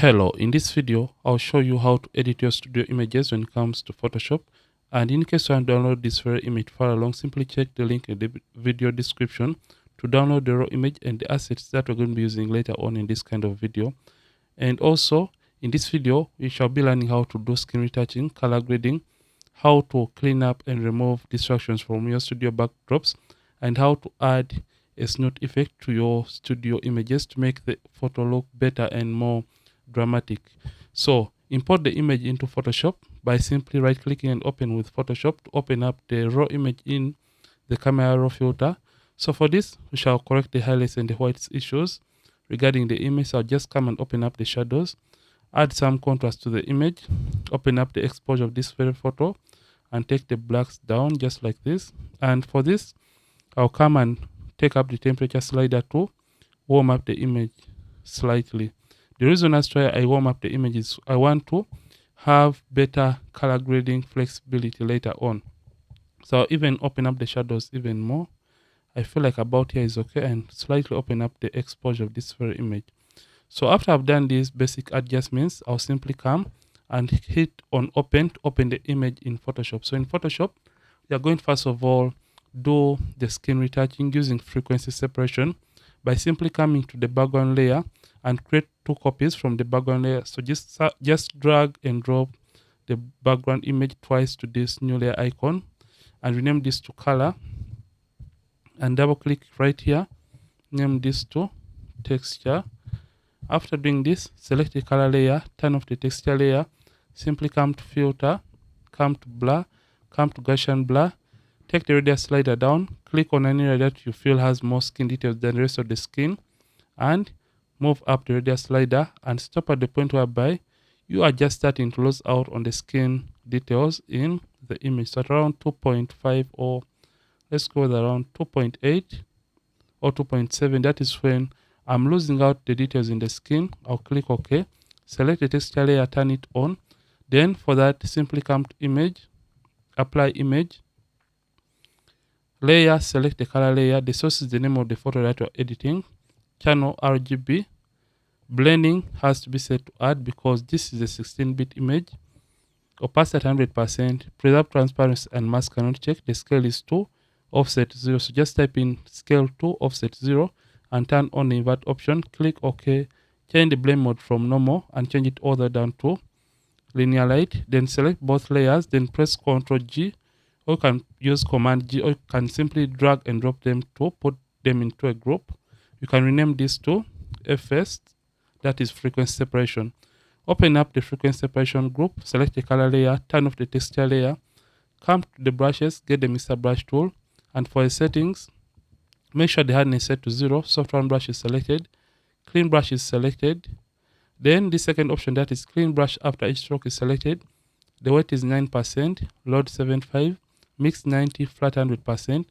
Hello, in this video, I'll show you how to edit your studio images when it comes to Photoshop. And in case you want to download this very image file along, simply check the link in the video description to download the raw image and the assets that we're going to be using later on in this kind of video. And also, in this video, we shall be learning how to do skin retouching, color grading, how to clean up and remove distractions from your studio backdrops, and how to add a Snoot effect to your studio images to make the photo look better and more dramatic. So import the image into Photoshop by simply right clicking and open with Photoshop to open up the raw image in the camera raw filter. So for this, we shall correct the highlights and the whites issues regarding the image. So I'll just come and open up the shadows, add some contrast to the image, open up the exposure of this very photo and take the blacks down just like this. And for this, I'll come and take up the temperature slider to warm up the image slightly. The reason as to why I warm up the image is I want to have better color grading flexibility later on. So I'll even open up the shadows even more. I feel like about here is okay, and slightly open up the exposure of this very image. So after I've done these basic adjustments, I'll simply come and hit on open to open the image in Photoshop. So in Photoshop, we are going first of all do the skin retouching using frequency separation by simply coming to the background layer and create two copies from the background layer. So just drag and drop the background image twice to this new layer icon and rename this to color, and double click right here, name this to texture. After doing this, select the color layer, turn off the texture layer, simply come to filter, come to blur, come to Gaussian blur, take the radius slider down, click on any area that you feel has more skin details than the rest of the skin, and move up the radius slider and stop at the point whereby you are just starting to lose out on the skin details in the image. So at around 2.5, or let's go with around 2.8 or 2.7, that is when I'm losing out the details in the skin. I'll click OK, select the texture layer, turn it on. Then for that, simply come to image, apply image, layer, select the color layer. The source is the name of the photo that you're editing. Channel RGB. Blending has to be set to add because this is a 16-bit image. Opacity at 100%. Preserve transparency and mask cannot check. The scale is 2, offset 0. So just type in scale 2, offset 0 and turn on the invert option. Click OK. Change the blend mode from normal and change it all the way down to linear light. Then select both layers. Then press Ctrl G, or you can use Command G, or you can simply drag and drop them to put them into a group. You can rename this to FS, that is frequency separation. Open up the frequency separation group, select the color layer, turn off the texture layer, come to the brushes, get the mixer brush tool, and for the settings, make sure the hardness is set to 0, soft round brush is selected, clean brush is selected. Then the second option, that is clean brush after each stroke, is selected. The weight is 9%, load 75, mix 90, flat 100%.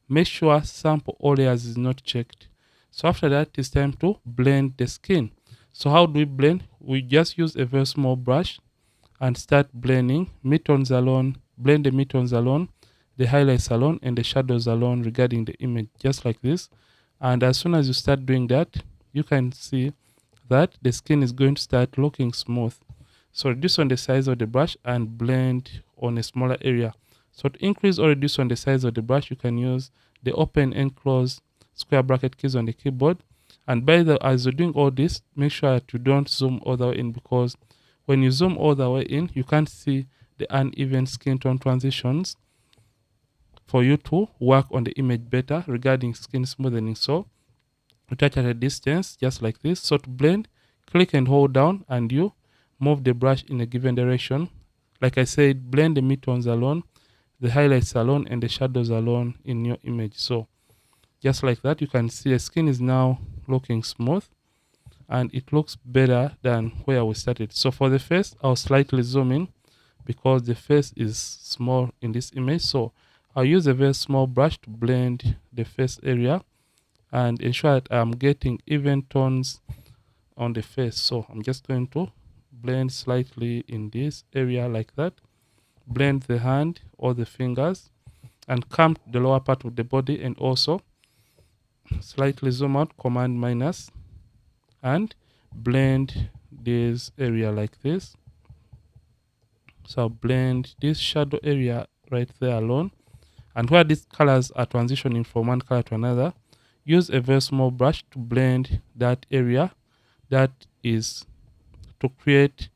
Make sure sample all layers is not checked. So after that, it's time to blend the skin. So how do we blend? We just use a very small brush and start blending midtones alone, blend the midtones alone, the highlights alone, and the shadows alone regarding the image, just like this. And as soon as you start doing that, you can see that the skin is going to start looking smooth. So reduce on the size of the brush and blend on a smaller area. So to increase or reduce on the size of the brush, you can use the open and close square bracket keys on the keyboard. And as you're doing all this, make sure that you don't zoom all the way in, because when you zoom all the way in, you can't see the uneven skin tone transitions for you to work on the image better regarding skin smoothing. So retouch at a distance, just like this. So to blend, click and hold down and you move the brush in a given direction. Like I said, blend the midtones alone, the highlights alone, and the shadows alone in your image. So just like that, you can see the skin is now looking smooth and it looks better than where we started. So for the face, I'll slightly zoom in because the face is small in this image. So I'll use a very small brush to blend the face area and ensure that I'm getting even tones on the face. So I'm just going to blend slightly in this area like that. Blend the hand or the fingers and come to the lower part of the body and also slightly zoom out, command minus, and blend this area like this. So I'll blend this shadow area right there alone. And where these colors are transitioning from one color to another, use a very small brush to blend that area. That is to create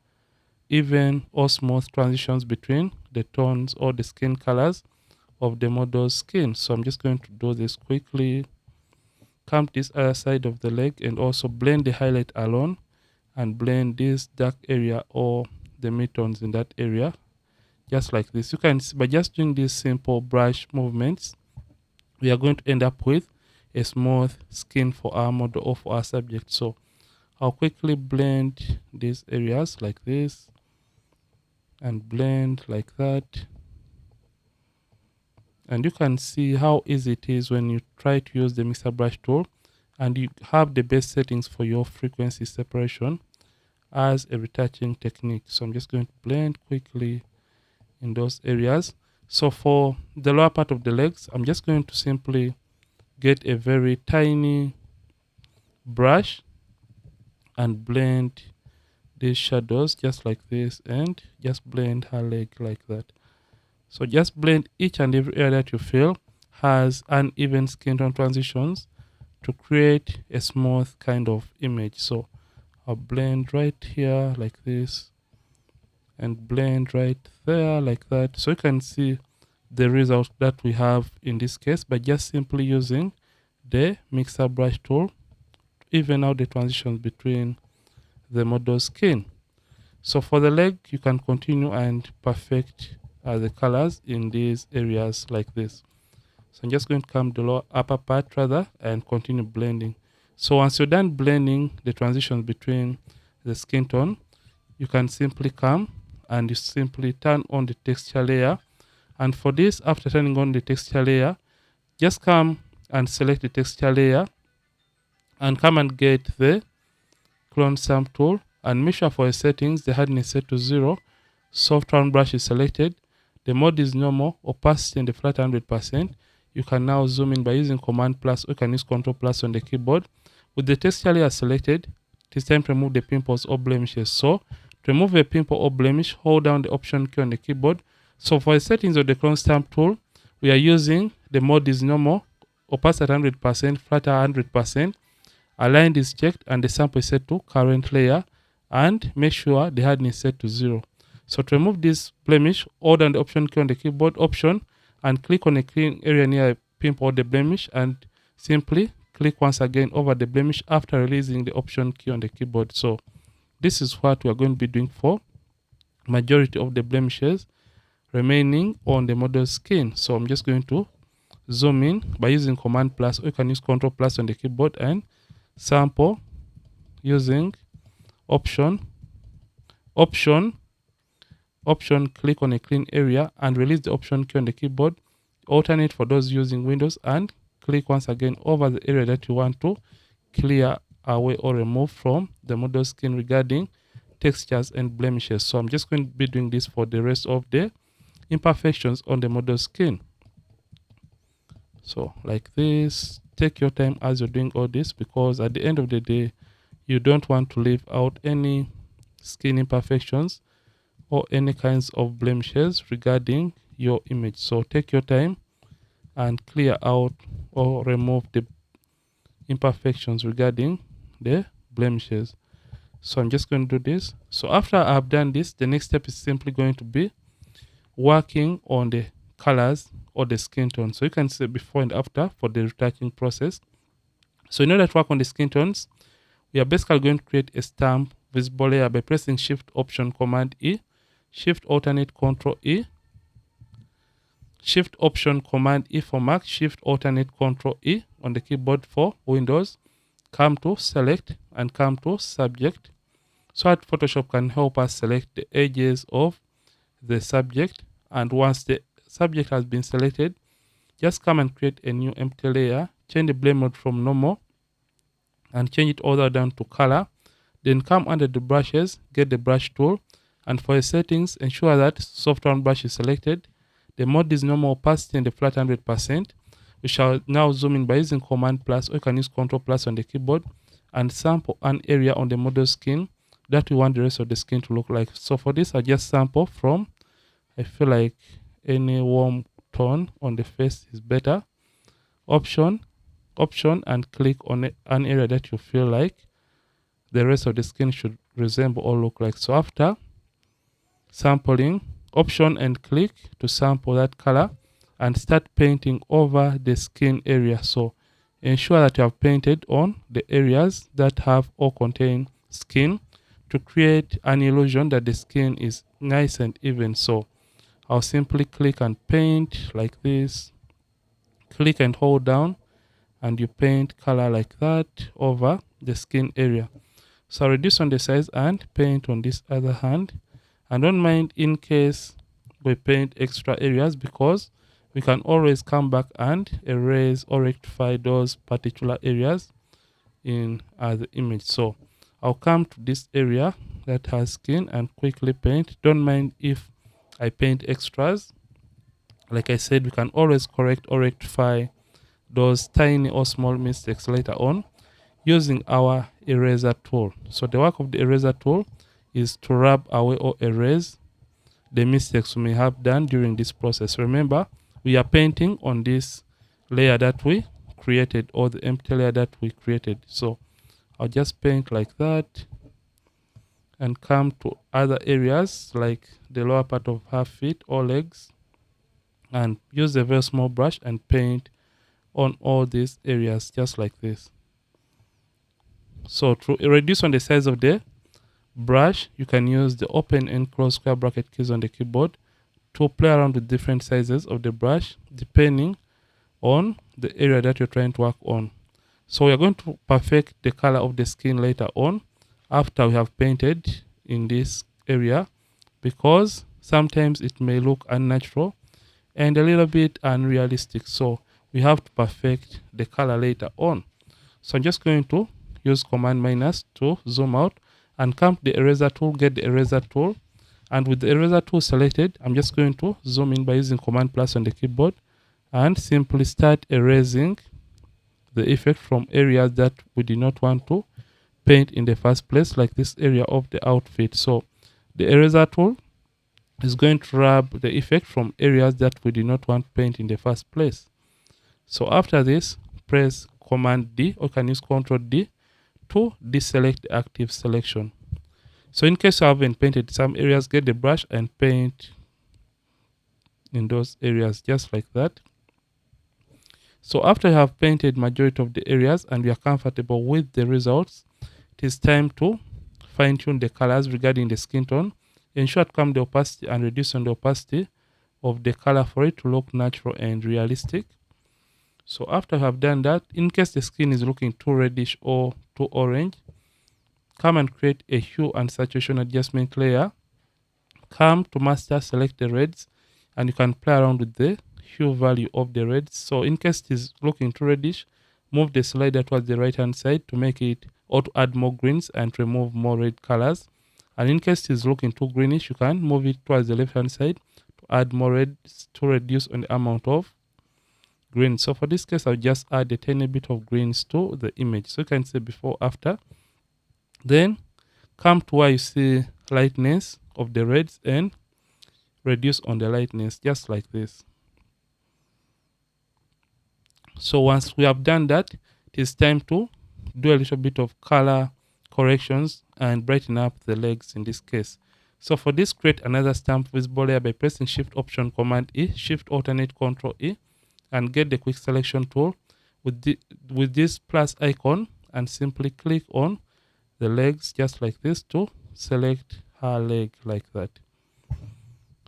even or smooth transitions between the tones or the skin colors of the model's skin. So I'm just going to do this quickly. Come to this other side of the leg and also blend the highlight alone and blend this dark area or the midtones in that area, just like this. You can see by just doing these simple brush movements, we are going to end up with a smooth skin for our model or for our subject. So I'll quickly blend these areas like this and blend like that. And you can see how easy it is when you try to use the mixer brush tool and you have the best settings for your frequency separation as a retouching technique. So I'm just going to blend quickly in those areas. So for the lower part of the legs, I'm just going to simply get a very tiny brush and blend these shadows just like this and just blend her leg like that. So just blend each and every area that you feel has uneven skin tone transitions to create a smooth kind of image. So I'll blend right here like this and blend right there like that. So you can see the result that we have in this case by just simply using the mixer brush tool to even out the transitions between the model's skin. So for the leg, you can continue and perfect the colors in these areas like this. So I'm just going to come to the lower upper part rather and continue blending. So once you're done blending the transitions between the skin tone, you can simply come and you simply turn on the texture layer. And for this, after turning on the texture layer, just come and select the texture layer and come and get the clone stamp tool and make sure for your settings the hardness set to 0, soft round brush is selected, the mode is normal, opacity and the flat 100%. You can now zoom in by using Command plus or you can use Control plus on the keyboard. With the texture layer selected, it is time to remove the pimples or blemishes. So to remove a pimple or blemish, hold down the Option key on the keyboard. So for the settings of the clone stamp tool, we are using the mode is normal, opacity at 100%, flat at 100%. Aligned is checked and the sample is set to current layer and make sure the hardness is set to 0. So to remove this blemish, hold down the Option key on the keyboard Option and click on a clean area near a pimple or the blemish and simply click once again over the blemish after releasing the Option key on the keyboard. So this is what we are going to be doing for majority of the blemishes remaining on the model's skin. So I'm just going to zoom in by using Command plus or you can use Control plus on the keyboard and sample using option, click on a clean area and release the Option key on the keyboard. Alternate for those using Windows and click once again over the area that you want to clear away or remove from the model skin regarding textures and blemishes. So I'm just going to be doing this for the rest of the imperfections on the model skin. So like this, take your time as you're doing all this because at the end of the day, you don't want to leave out any skin imperfections or any kinds of blemishes regarding your image. So take your time and clear out or remove the imperfections regarding the blemishes. So I'm just going to do this. So after I've done this, the next step is simply going to be working on the colors or the skin tone. So you can see before and after for the retouching process. So in order to work on the skin tones, we are basically going to create a stamp visible layer by pressing Shift Option Command E, Shift Alternate Control E, Shift Option Command E for Mac, Shift Alternate Control E on the keyboard for Windows. Come to Select and come to Subject. So that Photoshop can help us select the edges of the subject. And once the subject has been selected, just come and create a new empty layer. Change the blend mode from normal and change it all the way down to color. Then come under the brushes, get the brush tool, and for your settings, ensure that soft round brush is selected. The mode is normal, opacity and the flat 100%. We shall now zoom in by using Command plus or you can use Control plus on the keyboard and sample an area on the model skin that we want the rest of the skin to look like. So for this, I just sample from, I feel like any warm tone on the face is better. Option, and click on an area that you feel like the rest of the skin should resemble or look like. So after sampling, option and click to sample that color and start painting over the skin area. So ensure that you have painted on the areas that have or contain skin to create an illusion that the skin is nice and even. So I'll simply click and paint like this. Click and hold down and you paint color like that over the skin area. So I'll reduce on the size and paint on this other hand. And don't mind in case we paint extra areas, because we can always come back and erase or rectify those particular areas in the image. So I'll come to this area that has skin and quickly paint. Don't mind if I paint extras. Like I said, we can always correct or rectify those tiny or small mistakes later on using our eraser tool. So the work of the eraser tool is to rub away or erase the mistakes we may have done during this process. Remember, we are painting on this layer that we created, or the empty layer that we created. So I'll just paint like that and come to other areas like the lower part of her feet or legs and use a very small brush and paint on all these areas just like this. So to reduce on the size of the brush, you can use the open and close square bracket keys on the keyboard to play around with different sizes of the brush depending on the area that you're trying to work on. So we are going to perfect the color of the skin later on after we have painted in this area, because sometimes it may look unnatural and a little bit unrealistic. So we have to perfect the color later on. So I'm just going to use Command minus to zoom out and come to the eraser tool, get the eraser tool. And with the eraser tool selected, I'm just going to zoom in by using Command plus on the keyboard and simply start erasing the effect from areas that we did not want to paint in the first place, like this area of the outfit. So the eraser tool is going to rub the effect from areas that we did not want to paint in the first place. So after this, press Command D, or you can use Ctrl D to deselect the active selection. So in case you haven't painted some areas, get the brush and paint in those areas just like that. So after you have painted majority of the areas and you are comfortable with the results, it is time to fine tune the colors regarding the skin tone. Ensure to come the opacity and reduce on the opacity of the color for it to look natural and realistic. So after you have done that, in case the skin is looking too reddish or too orange, come and create a hue and saturation adjustment layer. Come to master, select the reds, and you can play around with the hue value of the reds. So in case it is looking too reddish, move the slider towards the right hand side to make it, or to add more greens and remove more red colors. And in case it is looking too greenish, you can move it towards the left hand side to add more reds to reduce on the amount of green. So for this case, I'll just add a tiny bit of greens to the image. So you can see before, after. Then come to where you see lightness of the reds and reduce on the lightness just like this. So once we have done that, it is time to do a little bit of color corrections and brighten up the legs in this case. So for this, create another stamp visible layer by pressing Shift Option Command E, Shift Alternate Control E, and get the quick selection tool with this plus icon and simply click on the legs just like this to select her leg like that.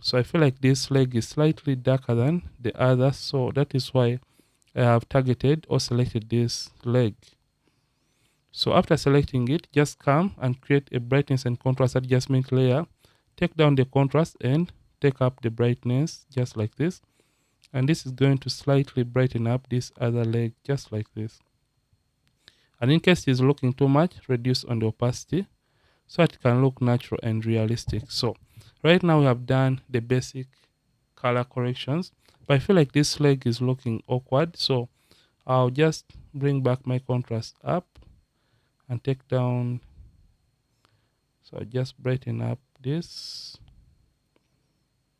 So I feel like this leg is slightly darker than the other, so that is why I have targeted or selected this leg. So after selecting it, just come and create a brightness and contrast adjustment layer. Take down the contrast and take up the brightness just like this. And this is going to slightly brighten up this other leg just like this. And in case it is looking too much, reduce on the opacity so it can look natural and realistic. So right now we have done the basic color corrections, but I feel like this leg is looking awkward, so I'll just bring back my contrast up and take down So I just brighten up this.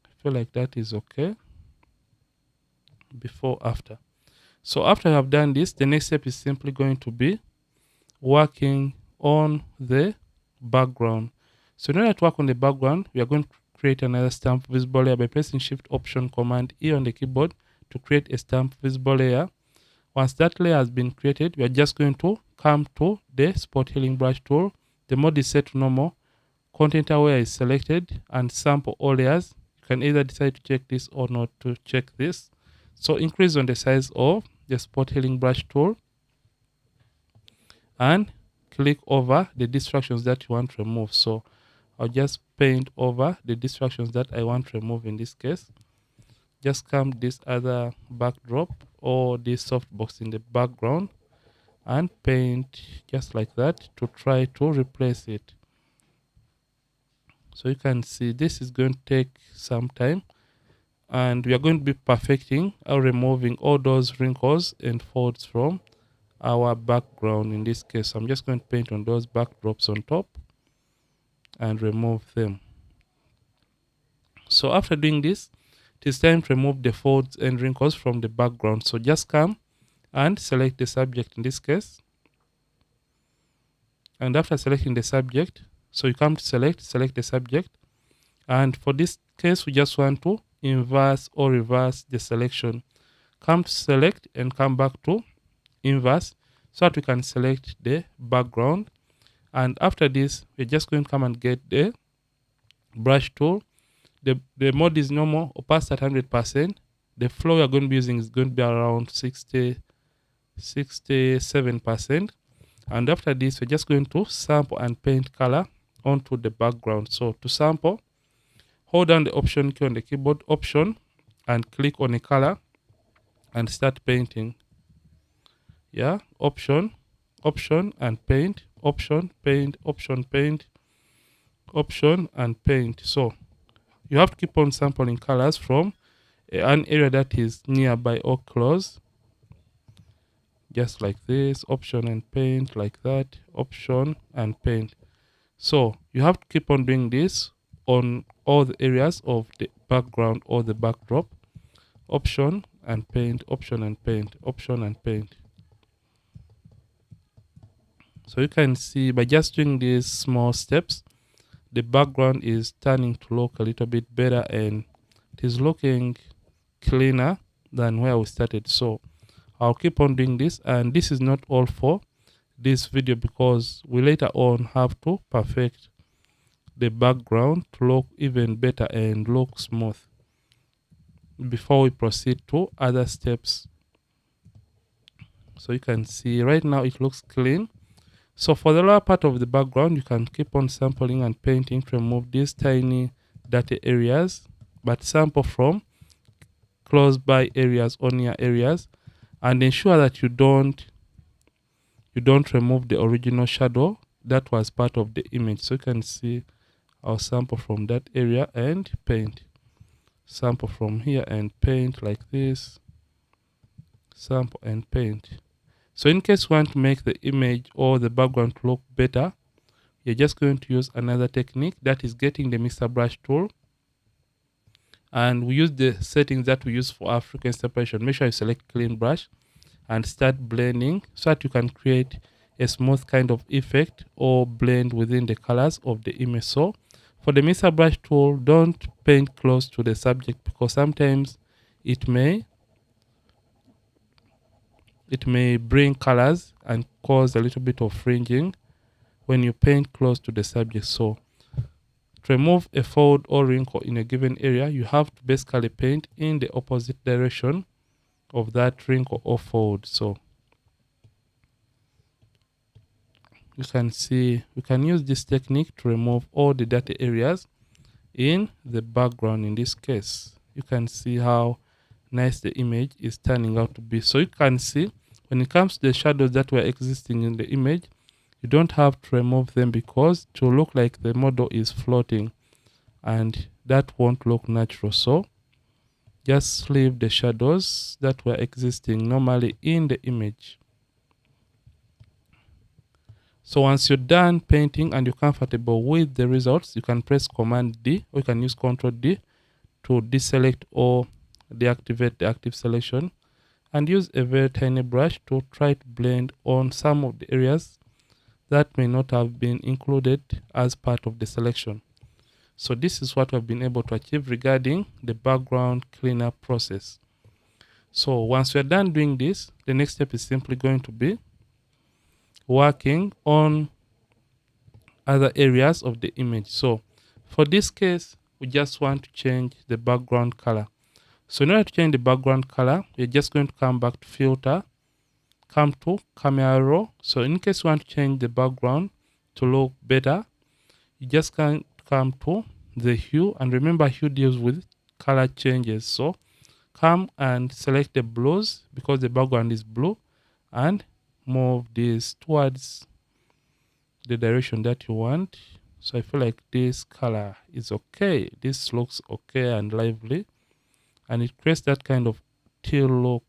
I feel like that is okay. Before, after. So after I have done this, the next step is simply going to be working on the background. So in order to work on the background, we are going to create another stamp visible layer by pressing Shift Option Command E on the keyboard to create a stamp visible layer. Once that layer has been created, we are just going to come to the spot healing brush tool. The mode is set to normal. Content aware is selected and sample all layers. You can either decide to check this or not to check this. So increase on the size of the spot healing brush tool and click over the distractions that you want to remove. So I'll just paint over the distractions that I want to remove in this case. Just come this other backdrop or this softbox in the background and paint just like that to try to replace it. So you can see this is going to take some time, and we are going to be perfecting or removing all those wrinkles and folds from our background. In this case, I'm just going to paint on those backdrops on top and remove them. So after doing this, it is time to remove the folds and wrinkles from the background. So just come and select the subject in this case. And after selecting the subject, so you come to select the subject. And for this case, we just want to inverse or reverse the selection. Come to select and come back to inverse so that we can select the background. And after this, we're just going to come and get the brush tool. The mode is normal, opacity at 100%. The flow we are going to be using is going to be around 67%. And after this, we're just going to sample and paint color onto the background. So to sample, hold down the Option key on the keyboard, Option, and click on a color and start painting. Yeah, Option, Option, and paint, Option, paint, Option, paint, Option, and paint. So you have to keep on sampling colors from an area that is nearby or close. Just like this, Option and paint, like that, Option and paint. So you have to keep on doing this on all the areas of the background or the backdrop. Option and paint, Option and paint, Option and paint. So you can see by just doing these small steps, the background is turning to look a little bit better and it is looking cleaner than where we started. So I'll keep on doing this, and this is not all for this video because we later on have to perfect the background to look even better and look smooth before we proceed to other steps. So you can see right now it looks clean. So for the lower part of the background, you can keep on sampling and painting to remove these tiny dirty areas, but sample from close by areas or near areas, and ensure that you don't remove the original shadow that was part of the image. So you can see I'll sample from that area and paint. Sample from here and paint like this. Sample and paint. So in case you want to make the image or the background look better, you're just going to use another technique, that is getting the mixer brush tool. And we use the settings that we use for our frequency separation. Make sure you select clean brush and start blending so that you can create a smooth kind of effect or blend within the colors of the image. So for the mixer brush tool, don't paint close to the subject because sometimes it may bring colors and cause a little bit of fringing when you paint close to the subject. So to remove a fold or wrinkle in a given area, you have to basically paint in the opposite direction of that wrinkle or fold. So you can see we can use this technique to remove all the dirty areas in the background. In this case, you can see how nice the image is turning out to be. So you can see when it comes to the shadows that were existing in the image, you don't have to remove them because to look like the model is floating, and that won't look natural. So just leave the shadows that were existing normally in the image. So once you're done painting and you're comfortable with the results, you can press Command D, or you can use Control D to deselect or deactivate the active selection, and use a very tiny brush to try to blend on some of the areas that may not have been included as part of the selection. So this is what we've been able to achieve regarding the background cleanup process. So once we're done doing this, the next step is simply going to be working on other areas of the image. So for this case, we just want to change the background color. So in order to change the background color, we're just going to come back to filter, come to camera raw. So in case you want to change the background to look better, you just can come to the hue, and remember hue deals with color changes. So come and select the blues because the background is blue, and move this towards the direction that you want. So I feel like this color is okay. This looks okay and lively, and it creates that kind of teal look.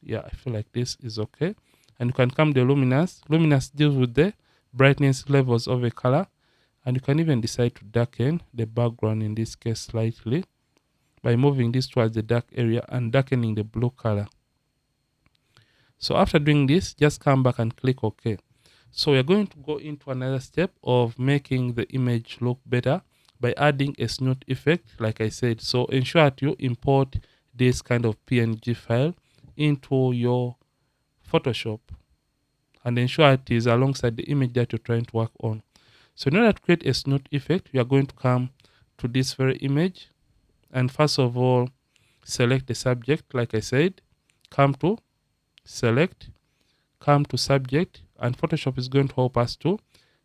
Yeah, I feel like this is okay. And you can come to luminance. Luminance deals with the brightness levels of a color, and you can even decide to darken the background, in this case slightly, by moving this towards the dark area and darkening the blue color. So after doing this, just come back and click OK. So we're going to go into another step of making the image look better by adding a Snoot effect, like I said. So ensure that you import this kind of PNG file into your Photoshop, and ensure it is alongside the image that you're trying to work on. So in order to create a Snoot effect, we are going to come to this very image, and first of all, select the subject, like I said, come to select, come to subject, and Photoshop is going to help us to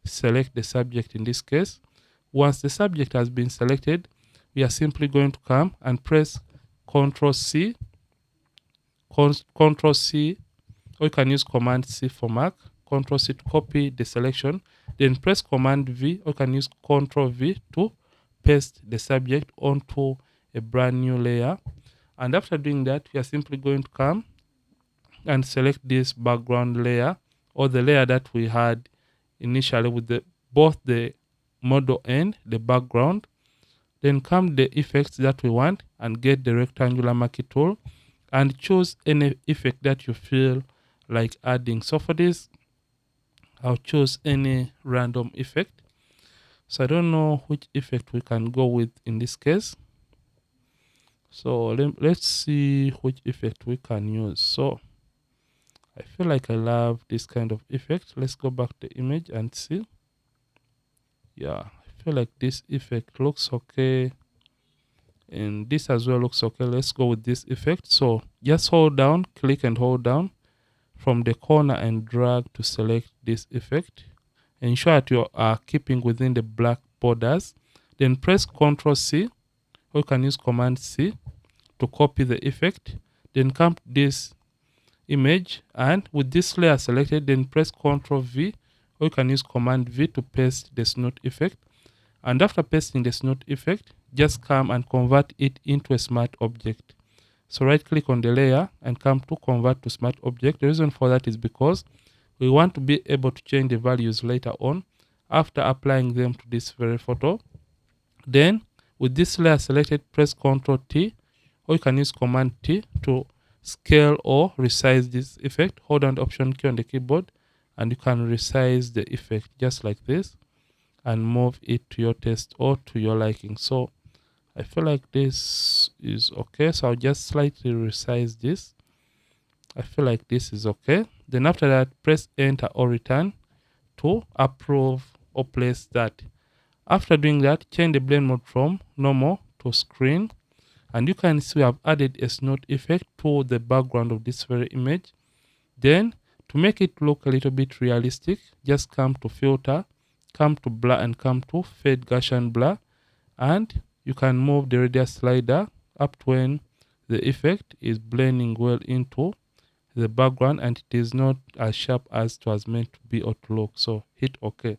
select the subject in this case. Once the subject has been selected, we are simply going to come and press Ctrl C, Ctrl C, or you can use Command C for mark, Ctrl C to copy the selection, then press Command V, or you can use Ctrl V to paste the subject onto a brand new layer. And after doing that, we are simply going to come and select this background layer, or the layer that we had initially with both the model and the background. Then come the effects that we want and get the rectangular marquee tool and choose any effect that you feel like adding. So for this, I'll choose any random effect. So I don't know which effect we can go with in this case. So let's see which effect we can use. So I feel like I love this kind of effect. Let's go back to the image and see. Yeah, I feel like this effect looks okay, and this as well looks okay. Let's go with this effect. So just hold down, click and hold down from the corner and drag to select this effect. Ensure that you are keeping within the black borders. Then press Ctrl C, or you can use Command C to copy the effect. Then come to this image, and with this layer selected, then press Ctrl V, or you can use Command V to paste the Snoot effect. And after pasting the Snoot effect, just come and convert it into a smart object. So right click on the layer and come to convert to smart object. The reason for that is because we want to be able to change the values later on after applying them to this very photo. Then with this layer selected, press Ctrl T, or you can use Command T to scale or resize this effect. Hold down the Option key on the keyboard and you can resize the effect just like this and move it to your taste or to your liking. So I feel like this is okay, so I'll just slightly resize this. I feel like this is okay. Then after that, press enter or return to approve or place that. After doing that, change the blend mode from normal to screen, and you can see we have added a Snoot effect to the background of this very image. Then to make it look a little bit realistic, just come to filter, come to blur, and come to fade Gaussian blur, and you can move the radius slider up to when the effect is blending well into the background and it is not as sharp as it was meant to be or to look. So hit OK.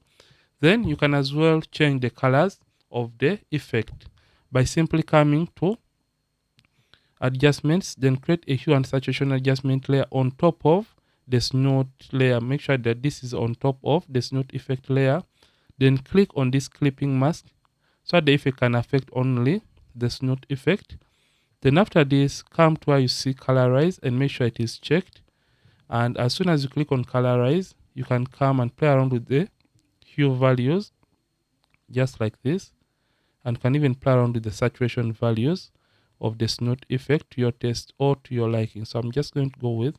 Then you can as well change the colors of the effect by simply coming to adjustments, then create a hue and saturation adjustment layer on top of the Snoot layer. Make sure that this is on top of the Snoot effect layer. Then click on this clipping mask so that the effect can affect only the Snoot effect. Then after this, come to where you see colorize and make sure it is checked. And as soon as you click on colorize, you can come and play around with the hue values just like this, and can even play around with the saturation values of the Snoot effect to your taste or to your liking. So I'm just going to go with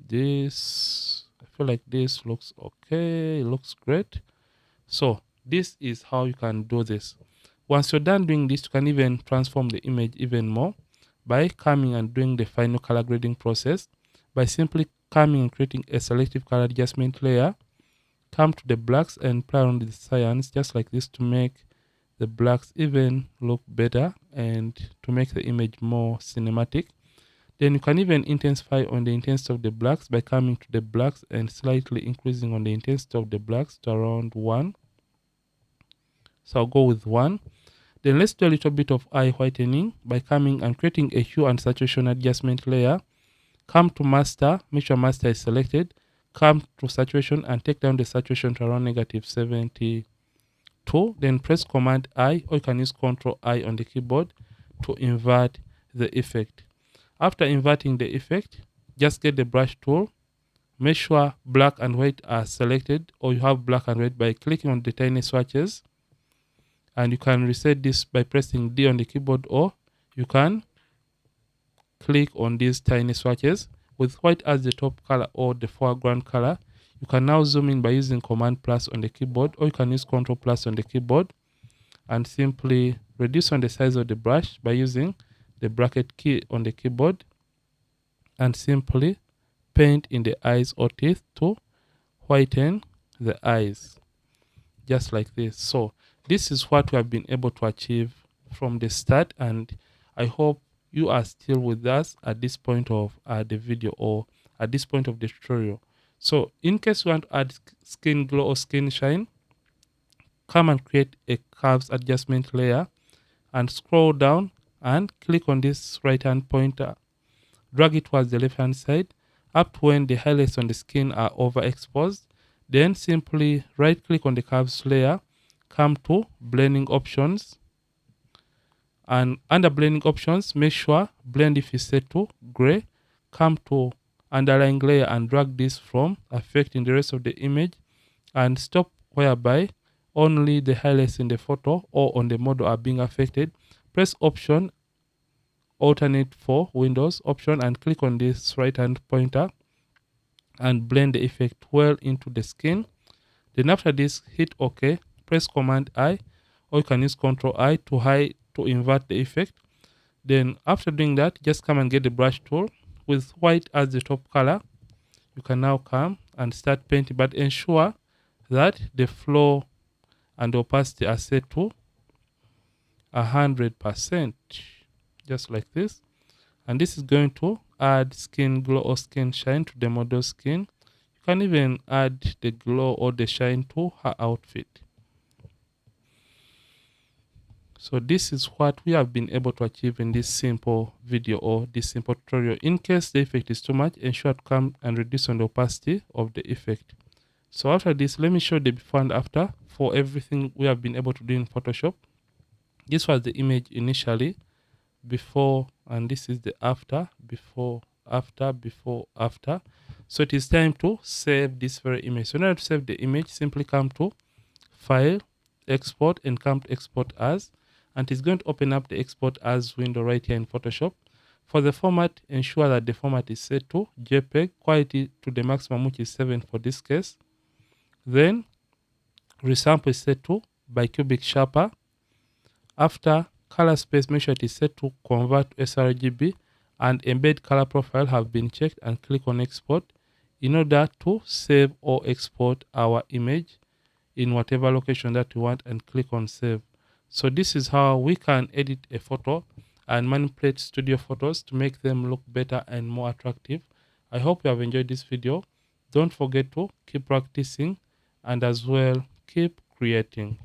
this. I feel like this looks okay, it looks great. So this is how you can do this. Once you're done doing this, you can even transform the image even more by coming and doing the final color grading process by simply coming and creating a selective color adjustment layer. Come to the blacks and play around with the cyans just like this to make the blacks even look better and to make the image more cinematic. Then you can even intensify on the intensity of the blacks by coming to the blacks and slightly increasing on the intensity of the blacks to around 1. So I'll go with 1. Then let's do a little bit of eye whitening by coming and creating a hue and saturation adjustment layer. Come to master, make sure master is selected. Come to saturation and take down the saturation to around -72. Then press Command I, or you can use Control I on the keyboard to invert the effect. After inverting the effect, just get the brush tool. Make sure black and white are selected, or you have black and white by clicking on the tiny swatches. And you can reset this by pressing D on the keyboard, or you can click on these tiny swatches with white as the top color or the foreground color. You can now zoom in by using Command plus on the keyboard, or you can use Control plus on the keyboard and simply reduce on the size of the brush by using the bracket key on the keyboard and simply paint in the eyes or teeth to whiten the eyes just like this. So this is what we have been able to achieve from the start, and I hope you are still with us at this point of the video or at this point of the tutorial. So in case you want to add skin glow or skin shine, come and create a curves adjustment layer and scroll down and click on this right hand pointer. Drag it towards the left hand side up to when the highlights on the skin are overexposed. Then simply right click on the curves layer, come to blending options, and under blending options, make sure blend if is set to gray. Come to underlying layer and drag this from affecting the rest of the image and stop whereby only the highlights in the photo or on the model are being affected. Press Option, alternate for Windows option, and click on this right hand pointer and blend the effect well into the skin. Then after this, hit OK, press Command I, or you can use Control I to invert the effect. Then after doing that, just come and get the brush tool with white as the top color. You can now come and start painting, but ensure that the flow and the opacity are set to 100%, just like this. And this is going to add skin glow or skin shine to the model's skin. You can even add the glow or the shine to her outfit. So this is what we have been able to achieve in this simple video or this simple tutorial. In case the effect is too much, ensure to come and reduce on the opacity of the effect. So after this, let me show the before and after for everything we have been able to do in Photoshop. This was the image initially, before, and this is the after, before, after. So it is time to save this very image. So in order to save the image, simply come to File, Export, and come to Export As, and it's going to open up the Export As window right here in Photoshop. For the format, ensure that the format is set to JPEG, quality to the maximum, which is 7 for this case. Then resample is set to bicubic sharper. After color space, make sure it is set to convert to sRGB, and embed color profile have been checked, and click on export in order to save or export our image in whatever location that you want, and click on save. So this is how we can edit a photo and manipulate studio photos to make them look better and more attractive. I hope you have enjoyed this video. Don't forget to keep practicing and as well keep creating.